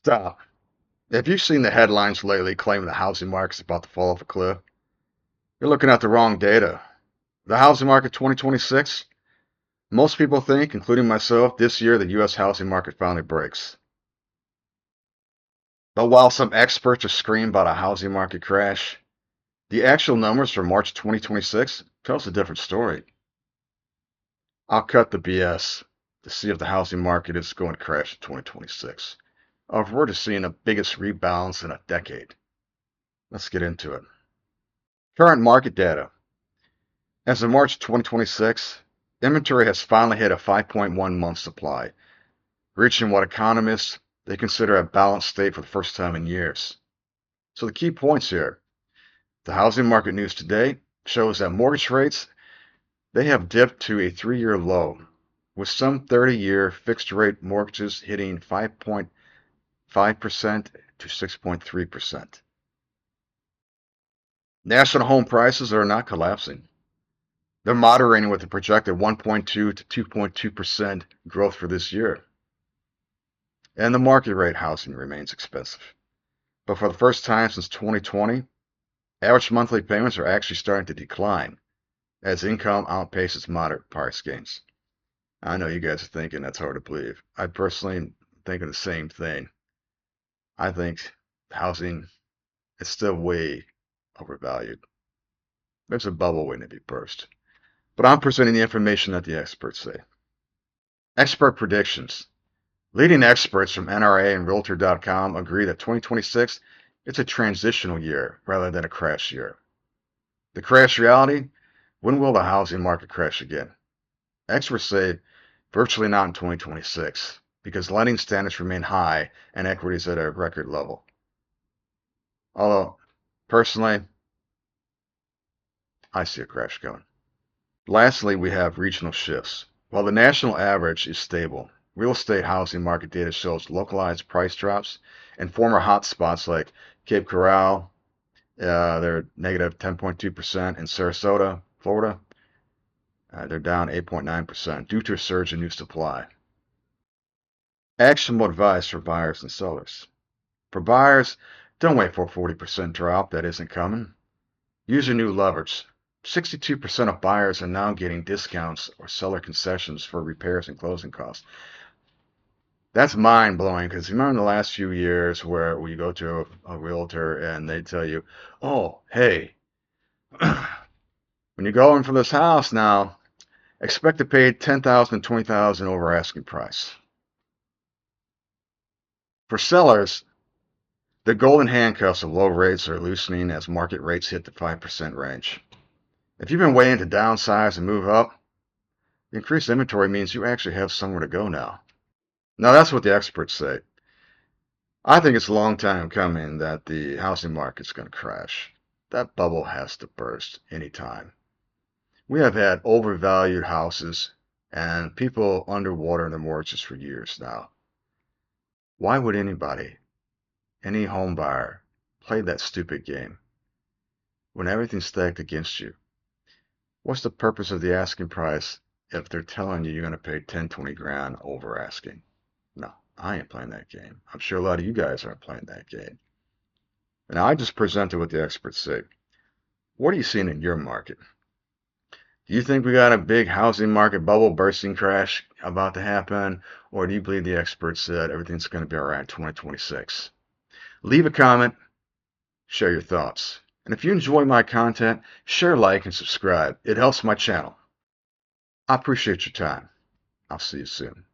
Stop. Have you seen the headlines lately claiming the housing market's about to fall off a cliff? You're looking at the wrong data. The housing market 2026? Most people think, including myself, this year the U.S. housing market finally breaks. But while some experts are screaming about a housing market crash, the actual numbers for March 2026 tells a different story. I'll cut the BS to see if the housing market is going to crash in 2026, or if we're just seeing the biggest rebalance in a decade. Let's get into it. Current market data. As of March 2026, inventory has finally hit a 5.1 month supply, reaching what economists they consider a balanced state for the first time in years. So the key points here. The housing market news today shows that mortgage rates, they have dipped to a 3-year low, with some 30-year fixed rate mortgages hitting 5.5% to 6.3%. National home prices are not collapsing. They're moderating with a projected 1.2 to 2.2% growth for this year. And the market rate housing remains expensive. But for the first time since 2020, average monthly payments are actually starting to decline as income outpaces moderate price gains. I know you guys are thinking that's hard to believe. I personally am thinking the same thing. I think housing is still way overvalued. There's a bubble waiting to be burst. But I'm presenting the information that the experts say. Expert predictions. Leading experts from NRA and Realtor.com agree that 2026 is a transitional year rather than a crash year. The crash reality? When will the housing market crash again? Experts say virtually not in 2026 because lending standards remain high and equities at a record level. Although, personally, I see a crash coming. Lastly, we have regional shifts. While the national average is stable, real estate housing market data shows localized price drops in former hotspots like Cape Coral. They're negative 10.2%. In Sarasota, Florida, they're down 8.9% due to a surge in new supply. Actionable advice for buyers and sellers. For buyers, don't wait for a 40% drop that isn't coming. Use your new leverage. 62% of buyers are now getting discounts or seller concessions for repairs and closing costs. That's mind-blowing because remember in the last few years where you go to a realtor and they tell you, oh, hey, when you go in for this house now, expect to pay $10,000 and $20,000 over asking price. For sellers, the golden handcuffs of low rates are loosening as market rates hit the 5% range. If you've been waiting to downsize and move up, the increased inventory means you actually have somewhere to go now. Now, that's what the experts say. I think it's a long time coming that the housing market's going to crash. That bubble has to burst anytime. We have had overvalued houses and people underwater in their mortgages for years now. Why would anybody, any home buyer, play that stupid game when everything's stacked against you? What's the purpose of the asking price if they're telling you you're going to pay 10, 20 grand over asking? No, I ain't playing that game. I'm sure a lot of you guys aren't playing that game. And I just presented what the experts say. What are you seeing in your market? Do you think we got a big housing market bubble bursting crash about to happen? Or do you believe the experts said everything's going to be all right in 2026? Leave a comment, share your thoughts. And if you enjoy my content, share, like, and subscribe. It helps my channel. I appreciate your time. I'll see you soon.